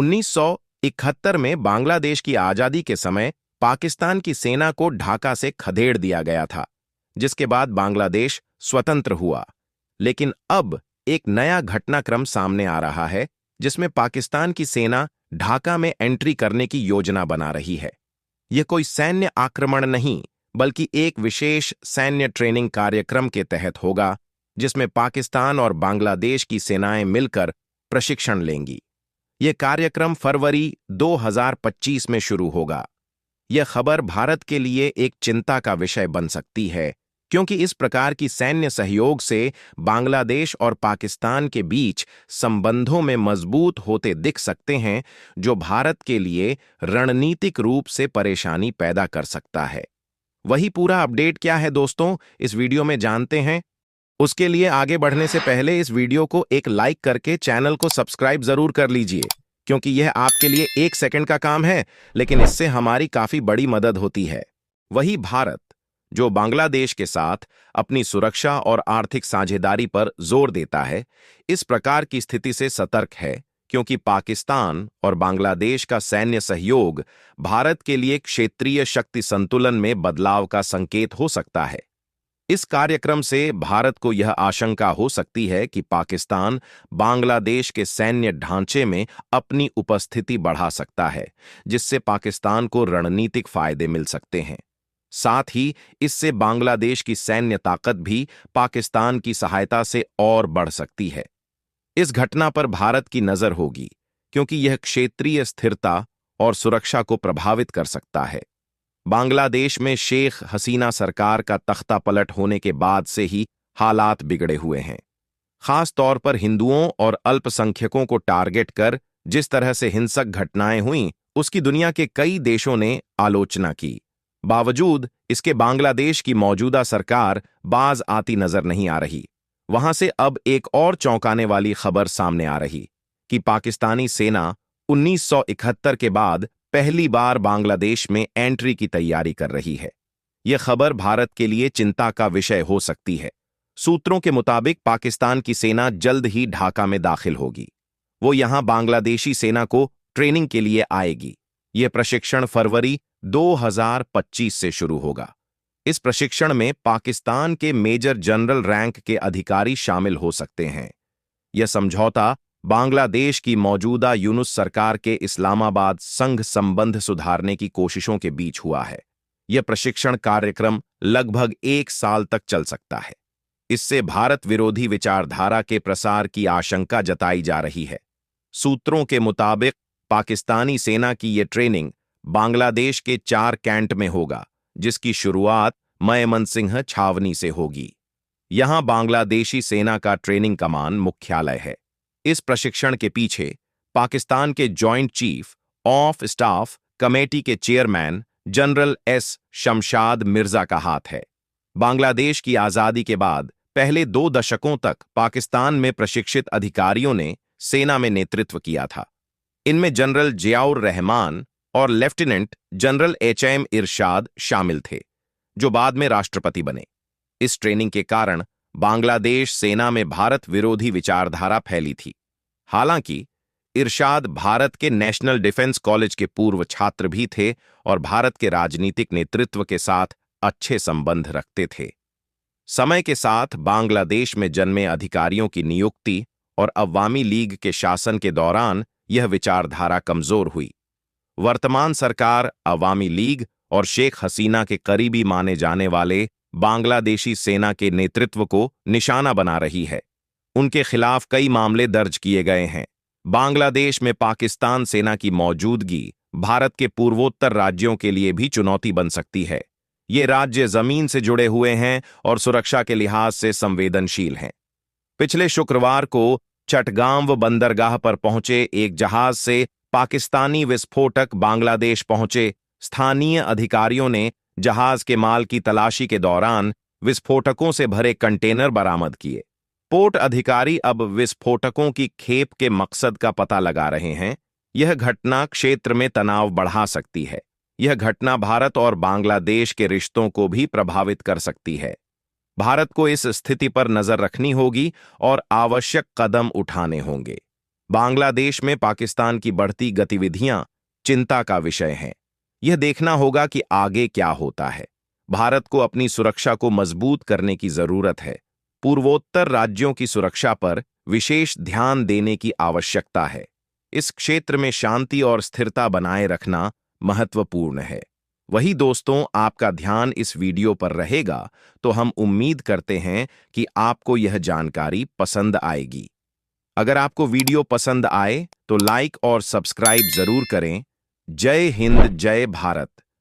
1971 में बांग्लादेश की आजादी के समय पाकिस्तान की सेना को ढाका से खदेड़ दिया गया था, जिसके बाद बांग्लादेश स्वतंत्र हुआ। लेकिन अब एक नया घटनाक्रम सामने आ रहा है, जिसमें पाकिस्तान की सेना ढाका में एंट्री करने की योजना बना रही है। यह कोई सैन्य आक्रमण नहीं, बल्कि एक विशेष सैन्य ट्रेनिंग कार्यक्रम के तहत होगा, जिसमें पाकिस्तान और बांग्लादेश की सेनाएं मिलकर प्रशिक्षण लेंगी। यह कार्यक्रम फरवरी 2025 में शुरू होगा। यह खबर भारत के लिए एक चिंता का विषय बन सकती है, क्योंकि इस प्रकार की सैन्य सहयोग से बांग्लादेश और पाकिस्तान के बीच संबंधों में मजबूत होते दिख सकते हैं, जो भारत के लिए रणनीतिक रूप से परेशानी पैदा कर सकता है। वही पूरा अपडेट क्या है दोस्तों, इस वीडियो में जानते हैं। उसके लिए आगे बढ़ने से पहले इस वीडियो को एक लाइक करके चैनल को सब्सक्राइब जरूर कर लीजिए, क्योंकि यह आपके लिए 1 सेकंड का काम है, लेकिन इससे हमारी काफी बड़ी मदद होती है। वही भारत, जो बांग्लादेश के साथ अपनी सुरक्षा और आर्थिक साझेदारी पर जोर देता है, इस प्रकार की स्थिति से सतर्क है, क्योंकि पाकिस्तान और बांग्लादेश का सैन्य सहयोग भारत के लिए क्षेत्रीय शक्ति संतुलन में बदलाव का संकेत हो सकता है। इस कार्यक्रम से भारत को यह आशंका हो सकती है कि पाकिस्तान बांग्लादेश के सैन्य ढांचे में अपनी उपस्थिति बढ़ा सकता है, जिससे पाकिस्तान को रणनीतिक फायदे मिल सकते हैं। साथ ही इससे बांग्लादेश की सैन्य ताकत भी पाकिस्तान की सहायता से और बढ़ सकती है। इस घटना पर भारत की नजर होगी, क्योंकि यह क्षेत्रीय स्थिरता और सुरक्षा को प्रभावित कर सकता है। बांग्लादेश में शेख हसीना सरकार का तख्ता पलट होने के बाद से ही हालात बिगड़े हुए हैं। खास तौर पर हिंदुओं और अल्पसंख्यकों को टारगेट कर जिस तरह से हिंसक घटनाएं हुईं, उसकी दुनिया के कई देशों ने आलोचना की। बावजूद इसके बांग्लादेश की मौजूदा सरकार बाज आती नजर नहीं आ रही। वहां से अब एक और चौंकाने वाली खबर सामने आ रही कि पाकिस्तानी सेना 1971 के बाद पहली बार बांग्लादेश में एंट्री की तैयारी कर रही है। यह खबर भारत के लिए चिंता का विषय हो सकती है। सूत्रों के मुताबिक पाकिस्तान की सेना जल्द ही ढाका में दाखिल होगी। वो यहां बांग्लादेशी सेना को ट्रेनिंग के लिए आएगी। यह प्रशिक्षण फरवरी 2025 से शुरू होगा। इस प्रशिक्षण में पाकिस्तान के मेजर जनरल रैंक के अधिकारी शामिल हो सकते हैं। यह समझौता बांग्लादेश की मौजूदा यूनुस सरकार के इस्लामाबाद संघ संबंध सुधारने की कोशिशों के बीच हुआ है। यह प्रशिक्षण कार्यक्रम लगभग 1 साल तक चल सकता है। इससे भारत विरोधी विचारधारा के प्रसार की आशंका जताई जा रही है। सूत्रों के मुताबिक पाकिस्तानी सेना की यह ट्रेनिंग बांग्लादेश के 4 कैंट में होगा, जिसकी शुरुआत मयमनसिंह छावनी से होगी। यहां बांग्लादेशी सेना का ट्रेनिंग कमान मुख्यालय है। इस प्रशिक्षण के पीछे पाकिस्तान के joint chief of staff committee के chairman general S Shamshad Mirza का हाथ है। बांग्लादेश की आजादी के बाद पहले 2 दशकों तक पाकिस्तान में प्रशिक्षित अधिकारियों ने सेना में नेतृत्व किया था। इनमें जनरल जियाउर रहमान और लेफ्टिनेंट जनरल एचएम इरशाद शामिल थे, जो बाद में राष्ट्रपति बने। इस ट्रेनिंग के कारण बांग्लादेश सेना में भारत विरोधी विचारधारा फैली थी। हालांकि इरशाद भारत के नेशनल डिफेंस कॉलेज के पूर्व छात्र भी थे और भारत के राजनीतिक नेतृत्व के साथ अच्छे संबंध रखते थे। समय के साथ बांग्लादेश में जन्मे अधिकारियों की नियुक्ति और अवामी लीग के शासन के दौरान यह विचारधारा कमजोर हुई। वर्तमान सरकार अवामी लीग और शेख हसीना के करीबी माने जाने वाले बांग्लादेशी सेना के नेतृत्व को निशाना बना रही है। उनके खिलाफ कई मामले दर्ज किए गए हैं। बांग्लादेश में पाकिस्तान सेना की मौजूदगी भारत के पूर्वोत्तर राज्यों के लिए भी चुनौती बन सकती है। ये राज्य जमीन से जुड़े हुए हैं और सुरक्षा के लिहाज से संवेदनशील हैं। पिछले शुक्रवार को चटगांव बंदरगाह पर पहुंचे एक जहाज से पाकिस्तानी विस्फोटक बांग्लादेश पहुंचे। स्थानीय अधिकारियों ने जहाज के माल की तलाशी के दौरान विस्फोटकों से भरे कंटेनर बरामद किए। पोर्ट अधिकारी अब विस्फोटकों की खेप के मकसद का पता लगा रहे हैं। यह घटना क्षेत्र में तनाव बढ़ा सकती है। यह घटना भारत और बांग्लादेश के रिश्तों को भी प्रभावित कर सकती है। भारत को इस स्थिति पर नजर रखनी होगी और आवश्यक कदम उठाने होंगे। बांग्लादेश में पाकिस्तान की बढ़ती गतिविधियां चिंता का विषय हैं। यह देखना होगा कि आगे क्या होता है। भारत को अपनी सुरक्षा को मजबूत करने की जरूरत है। पूर्वोत्तर राज्यों की सुरक्षा पर विशेष ध्यान देने की आवश्यकता है। इस क्षेत्र में शांति और स्थिरता बनाए रखना महत्वपूर्ण है। वही दोस्तों, आपका ध्यान इस वीडियो पर रहेगा तो हम उम्मीद करते हैं कि आपको यह जानकारी पसंद आएगी। अगर आपको वीडियो पसंद आए तो लाइक और सब्सक्राइब जरूर करें। जय हिंद, जय भारत।